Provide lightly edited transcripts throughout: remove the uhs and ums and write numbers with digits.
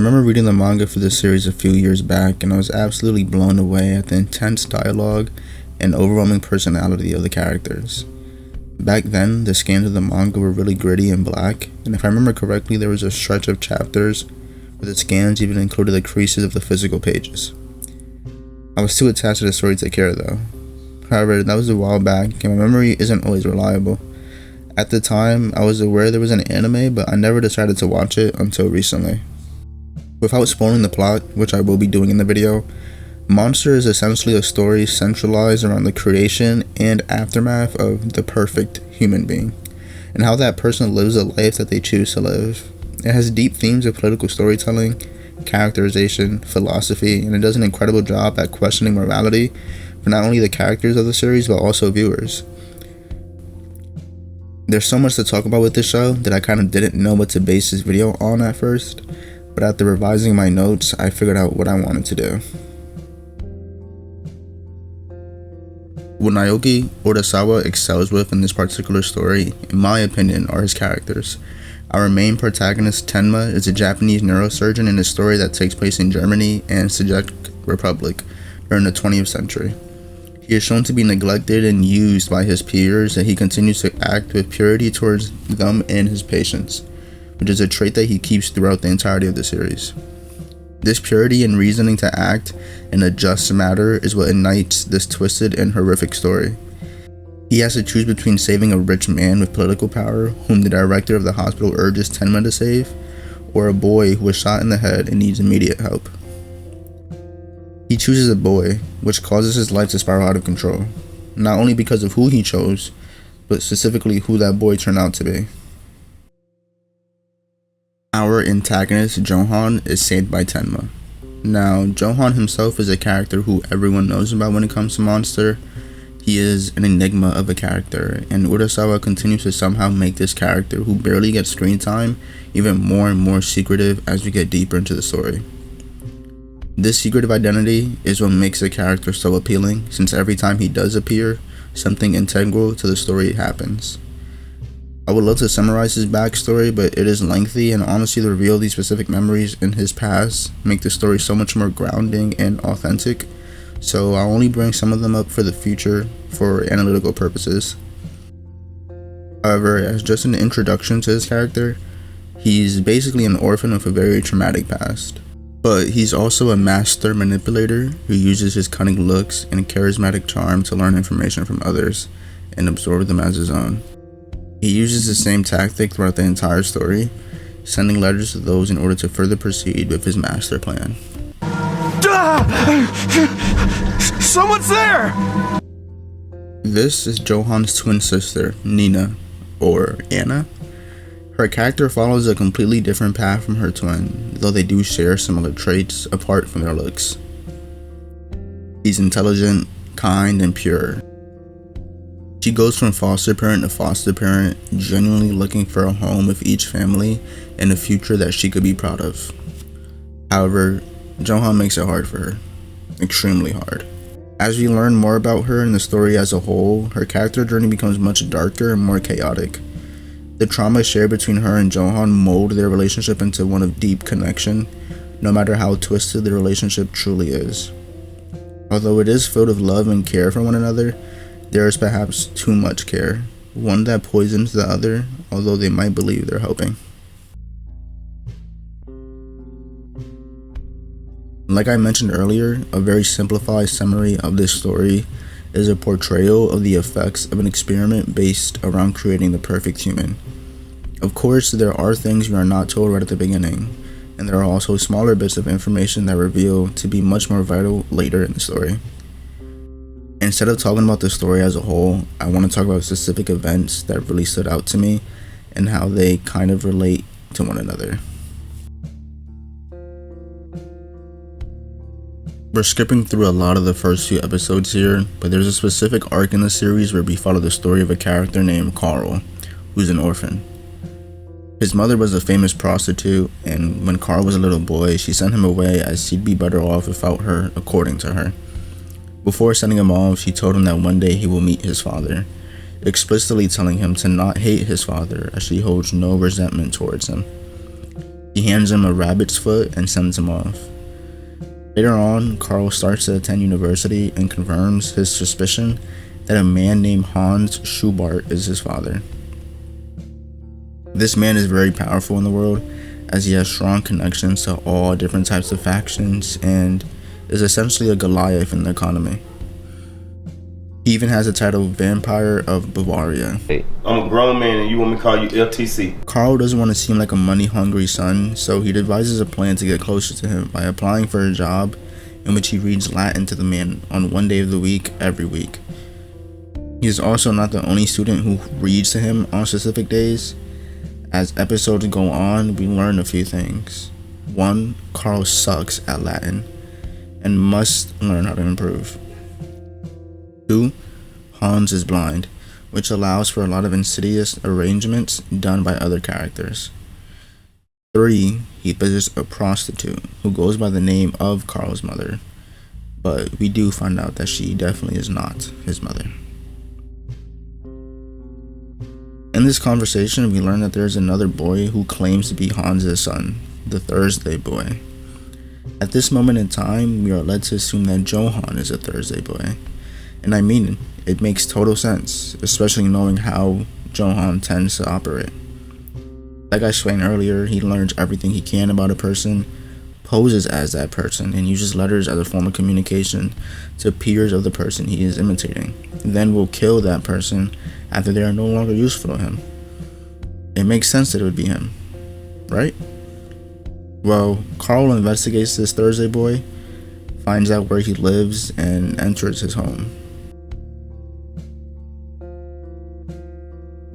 remember reading the manga for this series a few years back, and I was absolutely blown away at the intense dialogue and overwhelming personality of the characters. Back then, the scans of the manga were really gritty and black, and if I remember correctly, there was a stretch of chapters where the scans even included the creases of the physical pages. I was too attached to the story to care though. However, that was a while back, and my memory isn't always reliable. At the time, I was aware there was an anime, but I never decided to watch it until recently. Without spoiling the plot, which I will be doing in the video, Monster is essentially a story centralized around the creation and aftermath of the perfect human being, and how that person lives a life that they choose to live. It has deep themes of political storytelling, characterization, philosophy, and it does an incredible job at questioning morality for not only the characters of the series, but also viewers. There's so much to talk about with this show that I kind of didn't know what to base this video on at first, but after revising my notes, I figured out what I wanted to do. What Naoki Urasawa excels with in this particular story, in my opinion, are his characters. Our main protagonist, Tenma, is a Japanese neurosurgeon in a story that takes place in Germany and Czech Republic during the 20th century. He is shown to be neglected and used by his peers, and he continues to act with purity towards them and his patients, which is a trait that he keeps throughout the entirety of the series. This purity and reasoning to act in a just matter is what ignites this twisted and horrific story. He has to choose between saving a rich man with political power, whom the director of the hospital urges Tenma to save, or a boy who was shot in the head and needs immediate help. He chooses a boy, which causes his life to spiral out of control, not only because of who he chose, but specifically who that boy turned out to be. Our antagonist, Johan, is saved by Tenma. Now, Johan himself is a character who everyone knows about when it comes to Monster. He is an enigma of a character, and Urasawa continues to somehow make this character, who barely gets screen time, even more and more secretive as we get deeper into the story. This secretive identity is what makes the character so appealing, since every time he does appear, something integral to the story happens. I would love to summarize his backstory, but it is lengthy, and honestly the reveal of these specific memories in his past make the story so much more grounding and authentic, so I'll only bring some of them up for the future for analytical purposes. However, as just an introduction to his character, he's basically an orphan with a very traumatic past. But he's also a master manipulator who uses his cunning looks and charismatic charm to learn information from others and absorb them as his own. He uses the same tactic throughout the entire story, sending letters to those in order to further proceed with his master plan. Someone's there! This is Johan's twin sister, Nina, or Anna. Her character follows a completely different path from her twin, though they do share similar traits apart from their looks. He's intelligent, kind, and pure. She goes from foster parent to foster parent, genuinely looking for a home with each family and a future that she could be proud of. However, Johan makes it hard for her. Extremely hard. As we learn more about her and the story as a whole, her character journey becomes much darker and more chaotic. The trauma shared between her and Johan mold their relationship into one of deep connection, no matter how twisted the relationship truly is. Although it is filled with love and care for one another, there is perhaps too much care, one that poisons the other, although they might believe they're helping. Like I mentioned earlier, a very simplified summary of this story is a portrayal of the effects of an experiment based around creating the perfect human. Of course, there are things we are not told right at the beginning, and there are also smaller bits of information that reveal to be much more vital later in the story. Instead of talking about the story as a whole, I want to talk about specific events that really stood out to me and how they kind of relate to one another. We're skipping through a lot of the first few episodes here, but there's a specific arc in the series where we follow the story of a character named Carl, who's an orphan. His mother was a famous prostitute, and when Carl was a little boy, she sent him away as he'd be better off without her, according to her. Before sending him off, she told him that one day he will meet his father, explicitly telling him to not hate his father as she holds no resentment towards him. He hands him a rabbit's foot and sends him off. Later on, Carl starts to attend university and confirms his suspicion that a man named Hans Schubart is his father. This man is very powerful in the world, as he has strong connections to all different types of factions and is essentially a Goliath in the economy. He even has the title Vampire of Bavaria. Hey, I'm a grown man and you want me to call you LTC. Carl doesn't want to seem like a money-hungry son, so he devises a plan to get closer to him by applying for a job in which he reads Latin to the man on one day of the week every week. He is also not the only student who reads to him on specific days. As episodes go on, we learn a few things. 1. Carl sucks at Latin and must learn how to improve. 2. Hans is blind, which allows for a lot of insidious arrangements done by other characters. 3. He visits a prostitute who goes by the name of Carl's mother, but we do find out that she definitely is not his mother. In this conversation, we learn that there is another boy who claims to be Hans' son, the Thursday boy. At this moment in time, we are led to assume that Johann is a Thursday boy. And I mean, it makes total sense, especially knowing how Johann tends to operate. Like I explained earlier, he learns everything he can about a person, poses as that person, and uses letters as a form of communication to peers of the person he is imitating, then will kill that person after they are no longer useful to him. It makes sense that it would be him, right? Well, Carl investigates this Thursday boy, finds out where he lives, and enters his home.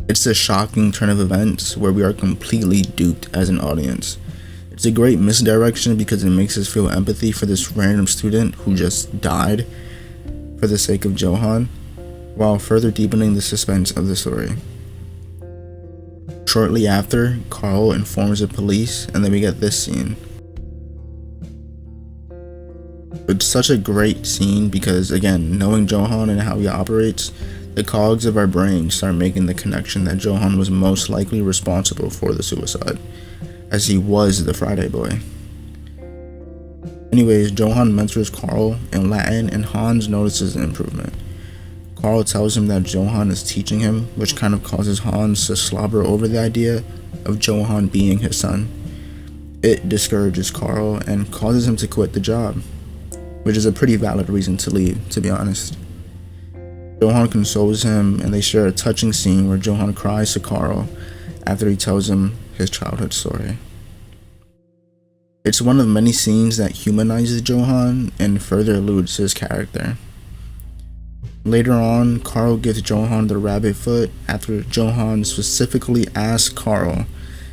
It's a shocking turn of events where we are completely duped as an audience. It's a great misdirection because it makes us feel empathy for this random student who just died for the sake of Johann, while further deepening the suspense of the story. Shortly after, Carl informs the police, and then we get this scene. It's such a great scene because, again, knowing Johann and how he operates, the cogs of our brains start making the connection that Johann was most likely responsible for the suicide, as he was the Friday boy. Anyways, Johann mentors Carl in Latin, and Hans notices the improvement. Carl tells him that Johann is teaching him, which kind of causes Hans to slobber over the idea of Johann being his son. It discourages Carl and causes him to quit the job, which is a pretty valid reason to leave, to be honest. Johann consoles him, and they share a touching scene where Johann cries to Carl after he tells him his childhood story. It's one of many scenes that humanizes Johann and further alludes to his character. Later on, Carl gives Johann the rabbit foot after Johann specifically asks Carl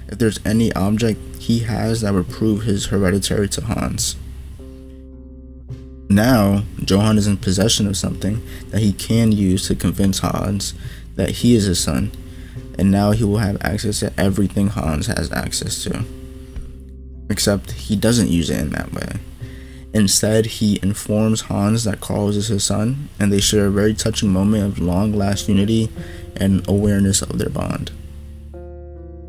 if there's any object he has that would prove his hereditary to Hans. Now, Johann is in possession of something that he can use to convince Hans that he is his son, and now he will have access to everything Hans has access to. Except he doesn't use it in that way. Instead, he informs Hans that Carl is his son, and they share a very touching moment of long-lasting unity and awareness of their bond.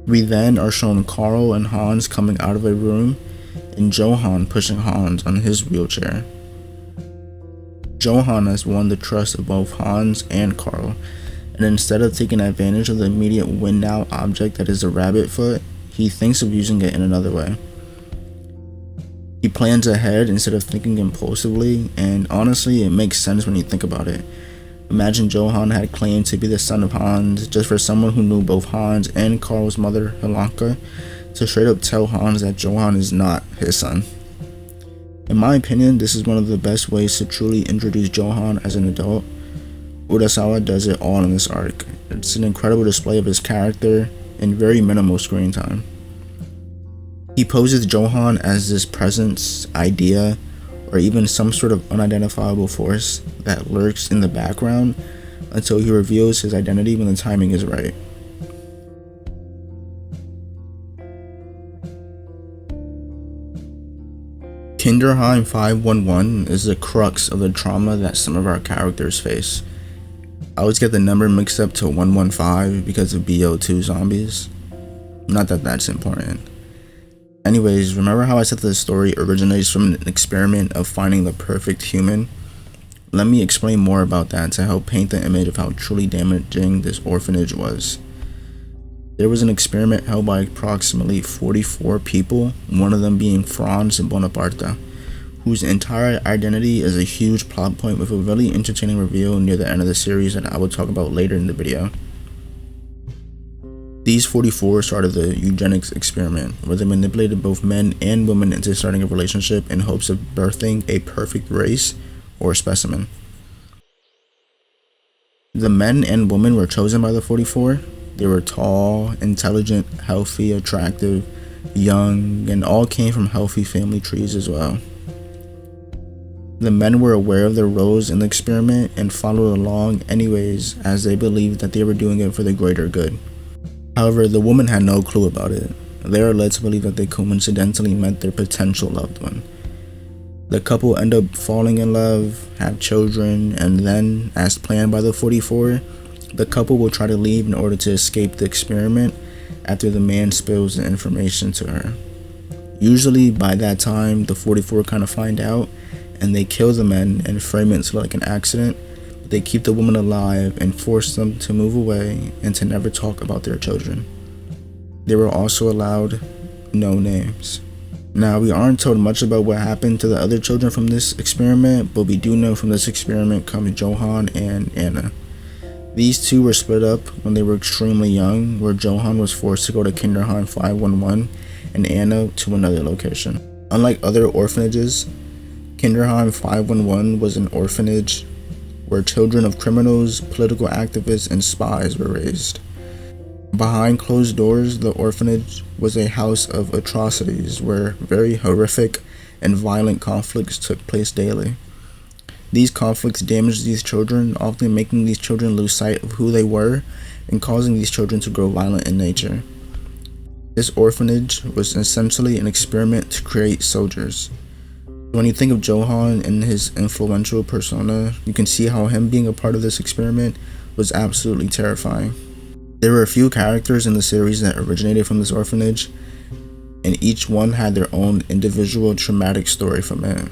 We then are shown Carl and Hans coming out of a room, and Johann pushing Hans on his wheelchair. Johann has won the trust of both Hans and Carl, and instead of taking advantage of the immediate win-now object that is the rabbit foot, he thinks of using it in another way. He plans ahead instead of thinking impulsively, and honestly, it makes sense when you think about it. Imagine Johann had claimed to be the son of Hans just for someone who knew both Hans and Carl's mother, Helanka, to straight up tell Hans that Johann is not his son. In my opinion, this is one of the best ways to truly introduce Johann as an adult. Urasawa does it all in this arc. It's an incredible display of his character and very minimal screen time. He poses Johann as this presence, idea, or even some sort of unidentifiable force that lurks in the background until he reveals his identity when the timing is right. Kinderheim 511 is the crux of the trauma that some of our characters face. I always get the number mixed up to 115 because of BO2 zombies. Not that that's important. Anyways, remember how I said that the story originates from an experiment of finding the perfect human? Let me explain more about that to help paint the image of how truly damaging this orphanage was. There was an experiment held by approximately 44 people, one of them being Franz Bonaparte, whose entire identity is a huge plot point with a really entertaining reveal near the end of the series that I will talk about later in the video. These 44 started the eugenics experiment, where they manipulated both men and women into starting a relationship in hopes of birthing a perfect race or specimen. The men and women were chosen by the 44. They were tall, intelligent, healthy, attractive, young, and all came from healthy family trees as well. The men were aware of their roles in the experiment and followed along anyways, as they believed that they were doing it for the greater good. However, the women had no clue about it. They are led to believe that they coincidentally met their potential loved one. The couple end up falling in love, have children, and then, as planned by the 44, the couple will try to leave in order to escape the experiment after the man spills the information to her. Usually, by that time, the 44 kind of find out, and they kill the men and frame it like an accident. They keep the woman alive and force them to move away and to never talk about their children. They were also allowed no names. Now, we aren't told much about what happened to the other children from this experiment, but we do know from this experiment comes Johann and Anna. These two were split up when they were extremely young, where Johann was forced to go to Kinderheim 511 and Anna to another location. Unlike other orphanages, Kinderheim 511 was an orphanage where children of criminals, political activists, and spies were raised. Behind closed doors, the orphanage was a house of atrocities where very horrific and violent conflicts took place daily. These conflicts damaged these children, often making these children lose sight of who they were and causing these children to grow violent in nature. This orphanage was essentially an experiment to create soldiers. When you think of Johann and his influential persona, you can see how him being a part of this experiment was absolutely terrifying. There were a few characters in the series that originated from this orphanage, and each one had their own individual traumatic story from it.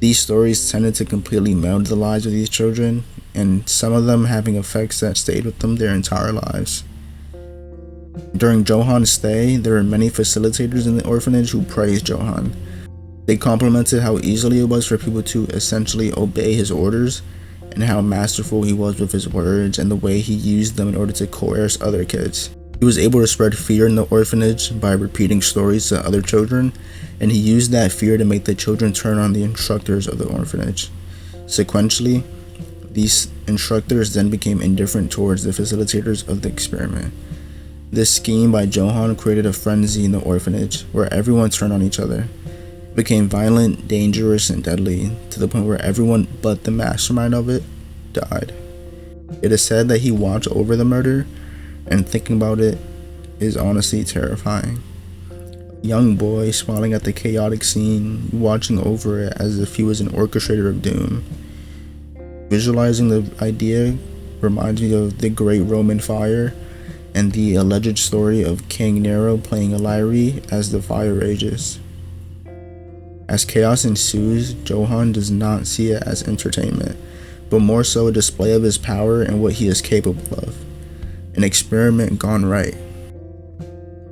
These stories tended to completely meld the lives of these children, and some of them having effects that stayed with them their entire lives. During Johann's stay, there were many facilitators in the orphanage who praised Johann. They complimented how easily it was for people to essentially obey his orders, and how masterful he was with his words and the way he used them in order to coerce other kids. He was able to spread fear in the orphanage by repeating stories to other children, and he used that fear to make the children turn on the instructors of the orphanage. Sequentially, these instructors then became indifferent towards the facilitators of the experiment. This scheme by Johann created a frenzy in the orphanage where everyone turned on each other. It became violent, dangerous, and deadly, to the point where everyone but the mastermind of it died. It is said that he watched over the murder, and thinking about it is honestly terrifying. A young boy smiling at the chaotic scene, watching over it as if he was an orchestrator of doom. Visualizing the idea reminds me of the Great Roman Fire and the alleged story of King Nero playing Illyri as the fire rages. As chaos ensues, Johann does not see it as entertainment, but more so a display of his power and what he is capable of. An experiment gone right.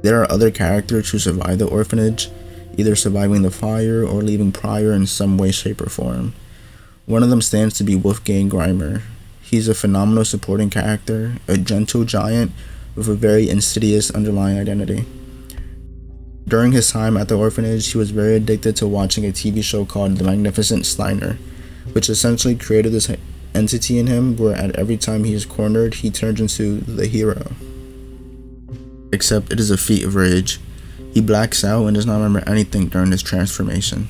There are other characters who survive the orphanage, either surviving the fire or leaving prior in some way, shape, or form. One of them stands to be Wolfgang Greimer. He's a phenomenal supporting character, a gentle giant with a very insidious underlying identity. During his time at the orphanage, he was very addicted to watching a TV show called The Magnificent Steiner, which essentially created this entity in him where at every time he is cornered, he turns into the hero. Except it is a feat of rage. He blacks out and does not remember anything during his transformation.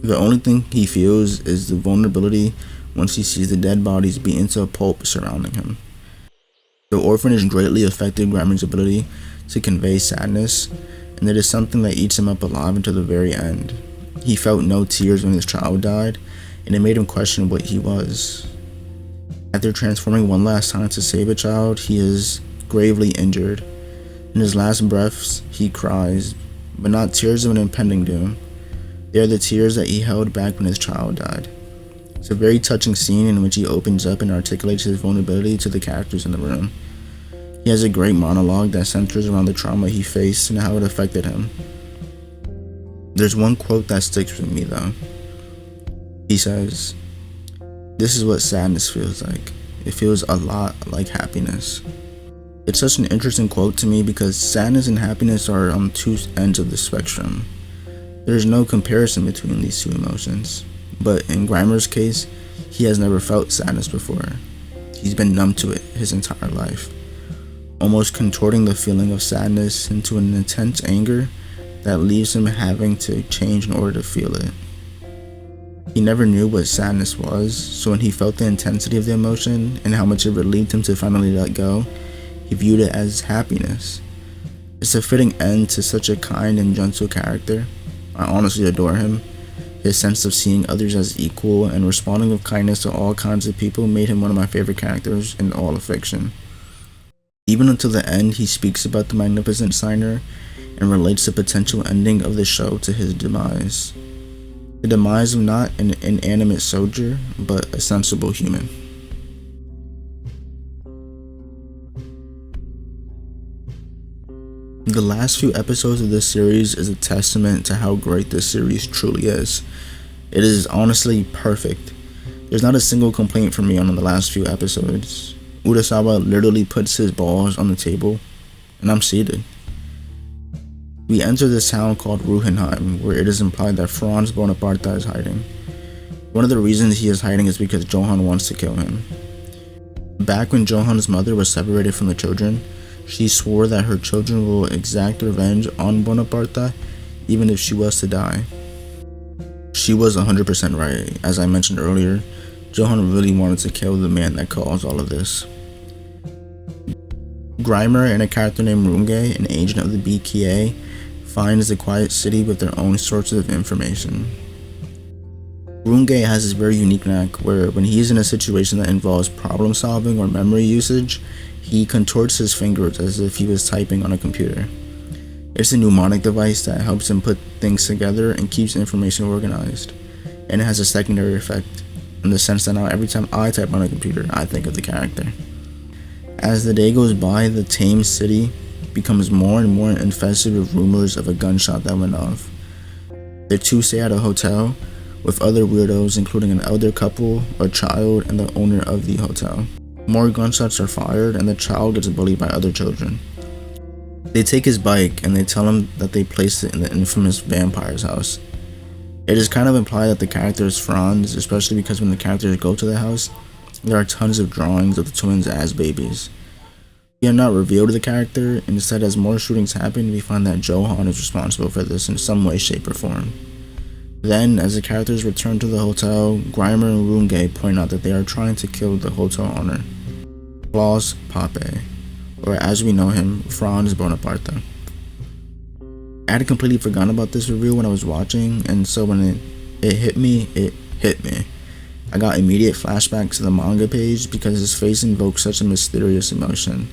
The only thing he feels is the vulnerability once he sees the dead bodies beaten to a pulp surrounding him. The orphanage greatly affected Greimer's ability to convey sadness, and it is something that eats him up alive until the very end. He felt no tears when his child died, and it made him question what he was. After transforming one last time to save a child, he is gravely injured. In his last breaths, he cries, but not tears of an impending doom. They are the tears that he held back when his child died. It's a very touching scene in which he opens up and articulates his vulnerability to the characters in the room. He has a great monologue that centers around the trauma he faced and how it affected him. There's one quote that sticks with me though. He says, "This is what sadness feels like. It feels a lot like happiness." It's such an interesting quote to me because sadness and happiness are on two ends of the spectrum. There's no comparison between these two emotions. But in Grimer's case, he has never felt sadness before. He's been numb to it his entire life, almost contorting the feeling of sadness into an intense anger that leaves him having to change in order to feel it. He never knew what sadness was, so when he felt the intensity of the emotion and how much it relieved him to finally let go, he viewed it as happiness. It's a fitting end to such a kind and gentle character. I honestly adore him. His sense of seeing others as equal and responding with kindness to all kinds of people made him one of my favorite characters in all of fiction. Even until the end, he speaks about the magnificent signer and relates the potential ending of the show to his demise. The demise of not an inanimate soldier, but a sensible human. The last few episodes of this series is a testament to how great this series truly is. It is honestly perfect. There's not a single complaint from me on the last few episodes. Urasawa literally puts his balls on the table, and I'm seated. We enter this town called Ruhenheim, where it is implied that Franz Bonaparte is hiding. One of the reasons he is hiding is because Johann wants to kill him. Back when Johann's mother was separated from the children, she swore that her children will exact revenge on Bonaparte, even if she was to die. She was 100% right. As I mentioned earlier, Johann really wanted to kill the man that caused all of this. Grimer and a character named Runge, an agent of the BKA, finds the quiet city with their own sources of information. Runge has this very unique knack where when he's in a situation that involves problem solving or memory usage, he contorts his fingers as if he was typing on a computer. It's a mnemonic device that helps him put things together and keeps information organized. And it has a secondary effect, in the sense that now every time I type on a computer, I think of the character. As the day goes by, the tame city becomes more and more infested with rumors of a gunshot that went off. The two stay at a hotel with other weirdos, including an elder couple, a child, and the owner of the hotel. More gunshots are fired, and the child gets bullied by other children. They take his bike, and they tell him that they placed it in the infamous vampire's house. It is kind of implied that the character is Franz, especially because when the characters go to the house, there are tons of drawings of the twins as babies. We are not revealed the character, and instead as more shootings happen, we find that Johann is responsible for this in some way, shape, or form. Then, as the characters return to the hotel, Grimer and Runge point out that they are trying to kill the hotel owner, Klaus Pape, or as we know him, Franz Bonaparte. I had completely forgotten about this reveal when I was watching, and so when it hit me. I got immediate flashbacks to the manga page because his face invokes such a mysterious emotion,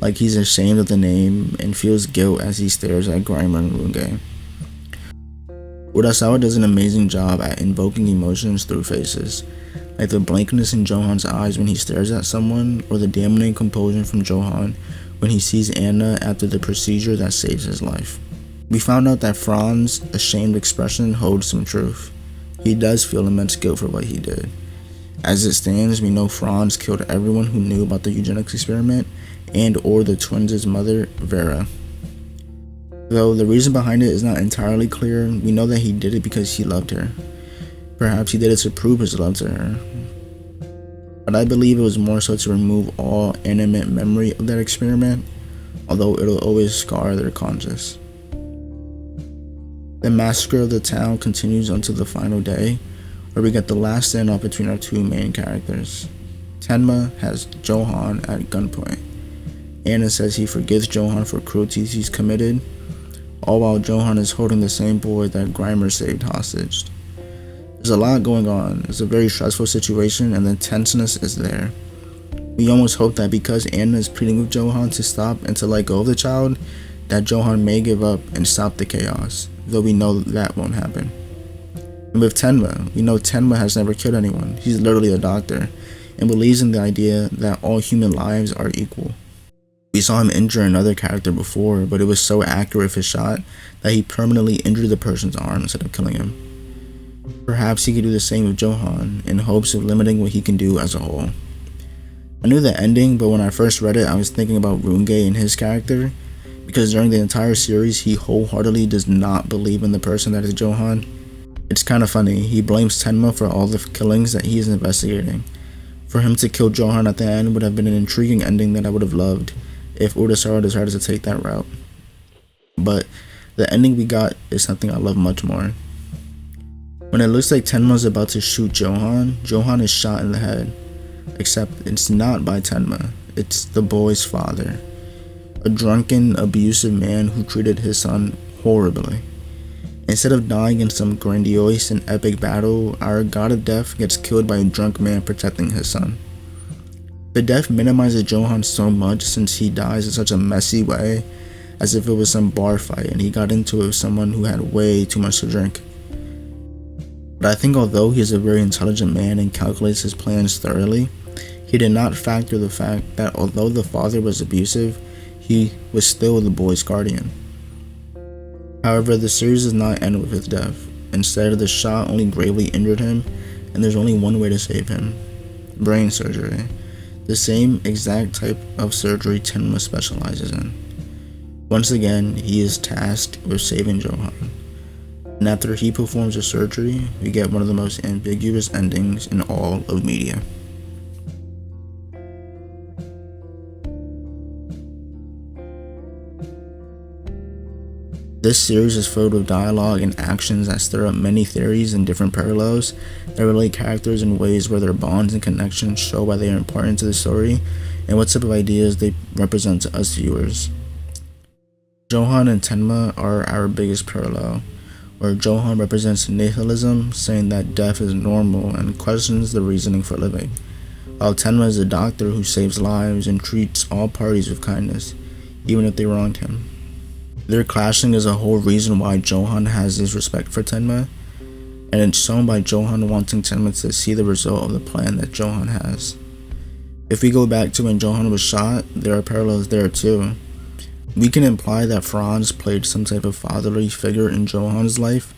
like he's ashamed of the name and feels guilt as he stares at Grimer and Runge. Urasawa does an amazing job at invoking emotions through faces, like the blankness in Johann's eyes when he stares at someone, or the damning composure from Johann when he sees Anna after the procedure that saves his life. We found out that Franz's ashamed expression holds some truth. He does feel immense guilt for what he did. As it stands, we know Franz killed everyone who knew about the eugenics experiment and or the twins' mother, Vera. Though the reason behind it is not entirely clear, we know that he did it because he loved her. Perhaps he did it to prove his love to her. But I believe it was more so to remove all animate memory of that experiment, although it'll always scar their conscience. The massacre of the town continues until the final day, where we get the last standoff between our two main characters. Tenma has Johann at gunpoint. Anna says he forgives Johann for cruelties he's committed, all while Johann is holding the same boy that Grimer saved hostage. There's a lot going on. It's a very stressful situation, and the tenseness is there. We almost hope that because Anna is pleading with Johann to stop and to let go of the child, that Johan may give up and stop the chaos, though we know that won't happen. And with Tenma, we know Tenma has never killed anyone. He's literally a doctor and believes in the idea that all human lives are equal. We saw him injure another character before, but it was so accurate with his shot that he permanently injured the person's arm instead of killing him. Perhaps he could do the same with Johan, in hopes of limiting what he can do as a whole. I knew the ending, but when I first read it, I was thinking about Runge and his character, because during the entire series, he wholeheartedly does not believe in the person that is Johan. It's kinda funny, he blames Tenma for all the killings that he is investigating. For him to kill Johan at the end would have been an intriguing ending that I would have loved if Urasawa decided to take that route. But the ending we got is something I love much more. When it looks like Tenma is about to shoot Johan, Johan is shot in the head. Except it's not by Tenma, it's the boy's father. A drunken, abusive man who treated his son horribly. Instead of dying in some grandiose and epic battle, our god of death gets killed by a drunk man protecting his son. The death minimizes Johan so much since he dies in such a messy way, as if it was some bar fight and he got into it with someone who had way too much to drink. But I think although he is a very intelligent man and calculates his plans thoroughly, he did not factor the fact that although the father was abusive, he was still the boy's guardian. However, the series does not end with his death. Instead, the shot only gravely injured him, and there's only one way to save him: brain surgery. The same exact type of surgery Tenma specializes in. Once again, he is tasked with saving Johan. And after he performs the surgery, we get one of the most ambiguous endings in all of media. This series is filled with dialogue and actions that stir up many theories and different parallels that relate characters in ways where their bonds and connections show why they are important to the story and what type of ideas they represent to us viewers. Johan and Tenma are our biggest parallel, where Johan represents nihilism, saying that death is normal and questions the reasoning for living, while Tenma is a doctor who saves lives and treats all parties with kindness, even if they wronged him. Their clashing is a whole reason why Johan has this respect for Tenma, and it's shown by Johan wanting Tenma to see the result of the plan that Johan has. If we go back to when Johan was shot, there are parallels there too. We can imply that Franz played some type of fatherly figure in Johan's life,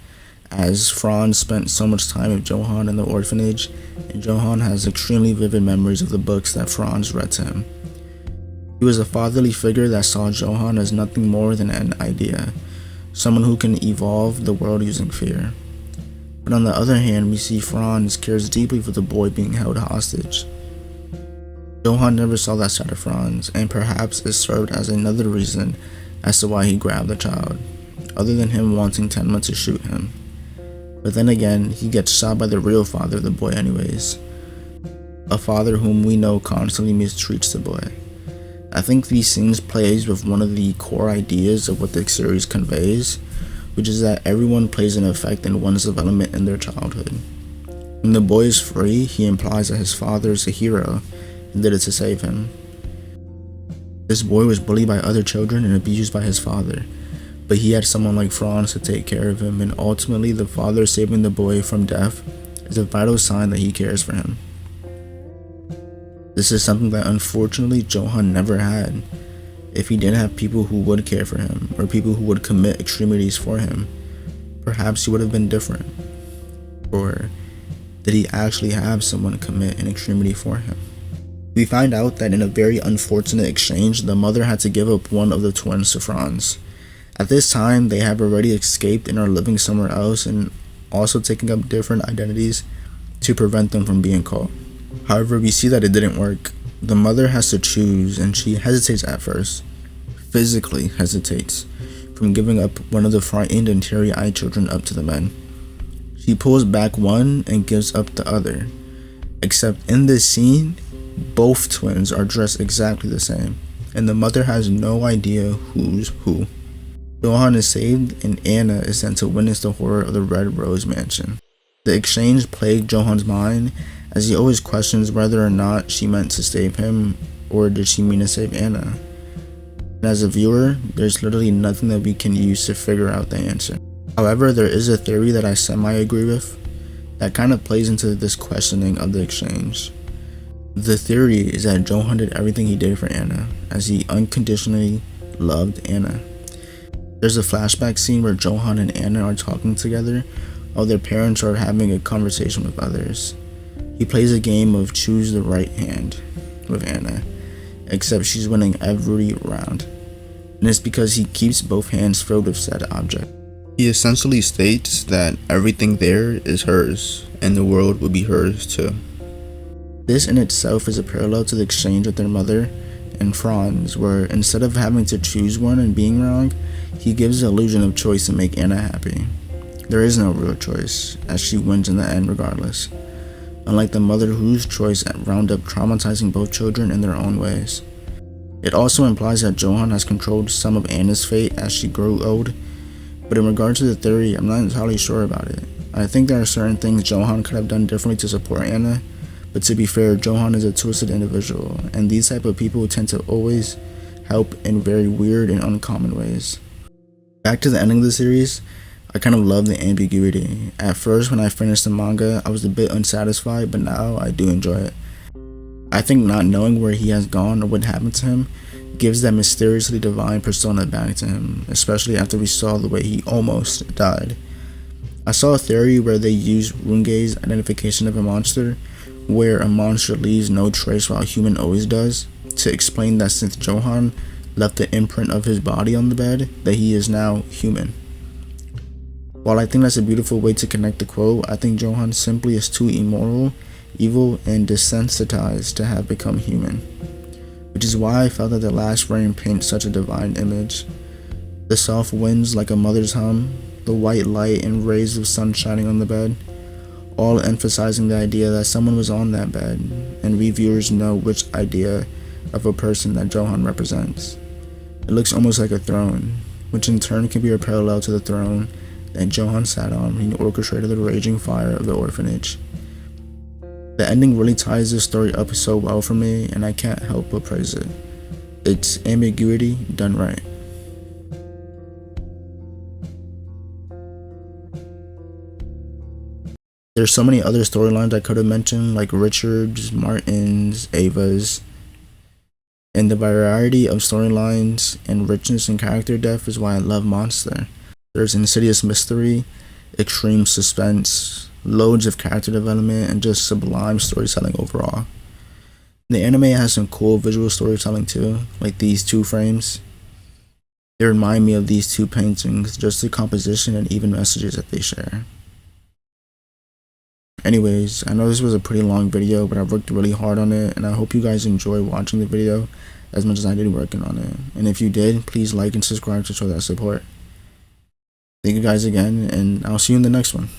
as Franz spent so much time with Johan in the orphanage, and Johan has extremely vivid memories of the books that Franz read to him. He was a fatherly figure that saw Johan as nothing more than an idea, someone who can evolve the world using fear. But on the other hand, we see Franz cares deeply for the boy being held hostage. Johan never saw that side of Franz, and perhaps it served as another reason as to why he grabbed the child, other than him wanting Tenma to shoot him. But then again, he gets shot by the real father of the boy anyways, a father whom we know constantly mistreats the boy. I think these scenes plays with one of the core ideas of what the series conveys, which is that everyone plays an effect in one's development in their childhood. When the boy is free, he implies that his father is a hero and did it to save him. This boy was bullied by other children and abused by his father, but he had someone like Franz to take care of him, and ultimately the father saving the boy from death is a vital sign that he cares for him. This is something that unfortunately Johan never had. If he didn't have people who would care for him, or people who would commit extremities for him, perhaps he would have been different. Or did he actually have someone commit an extremity for him? We find out that in a very unfortunate exchange, the mother had to give up one of the twins to Franz. At this time, they have already escaped and are living somewhere else, and also taking up different identities to prevent them from being caught. However, we see that it didn't work. The mother has to choose, and she hesitates at first, physically hesitates, from giving up one of the frightened and teary-eyed children up to the men. She pulls back one and gives up the other. Except in this scene, both twins are dressed exactly the same, and the mother has no idea who's who. Johan is saved, and Anna is sent to witness the horror of the Red Rose Mansion. The exchange plagued Johan's mind, as he always questions whether or not she meant to save him, or did she mean to save Anna. As a viewer, there's literally nothing that we can use to figure out the answer. However, there is a theory that I semi-agree with that kind of plays into this questioning of the exchange. The theory is that Johan did everything he did for Anna, as he unconditionally loved Anna. There's a flashback scene where Johan and Anna are talking together while their parents are having a conversation with others. He plays a game of choose the right hand with Anna, except she's winning every round, and it's because he keeps both hands filled with said object. He essentially states that everything there is hers, and the world will be hers too. This in itself is a parallel to the exchange with their mother and Franz, where instead of having to choose one and being wrong, he gives the illusion of choice to make Anna happy. There is no real choice, as she wins in the end regardless, unlike the mother whose choice wound up traumatizing both children in their own ways. It also implies that Johan has controlled some of Anna's fate as she grew old, but in regard to the theory, I'm not entirely sure about it. I think there are certain things Johan could have done differently to support Anna, but to be fair, Johan is a twisted individual, and these type of people tend to always help in very weird and uncommon ways. Back to the ending of the series, I kind of love the ambiguity. At first, when I finished the manga, I was a bit unsatisfied, but now I do enjoy it. I think not knowing where he has gone or what happened to him gives that mysteriously divine persona back to him, especially after we saw the way he almost died. I saw a theory where they used Runge's identification of a monster, where a monster leaves no trace while a human always does, to explain that since Johan left the imprint of his body on the bed, that he is now human. While I think that's a beautiful way to connect the quote, I think Johan simply is too immoral, evil, and desensitized to have become human, which is why I felt that the last frame paints such a divine image. The soft winds like a mother's hum, the white light and rays of sun shining on the bed, all emphasizing the idea that someone was on that bed, and we viewers know which idea of a person that Johan represents. It looks almost like a throne, which in turn can be a parallel to the throne that Johan sat on when he orchestrated the raging fire of the orphanage. The ending really ties this story up so well for me, and I can't help but praise it. It's ambiguity done right. There's so many other storylines I could have mentioned, like Richard's, Martin's, Ava's, and the variety of storylines and richness in character depth is why I love Monster. There's insidious mystery, extreme suspense, loads of character development, and just sublime storytelling overall. The anime has some cool visual storytelling too, like these two frames. They remind me of these two paintings, just the composition and even messages that they share. Anyways, I know this was a pretty long video, but I've worked really hard on it, and I hope you guys enjoy watching the video as much as I did working on it. And if you did, please like and subscribe to show that support. Thank you guys again, and I'll see you in the next one.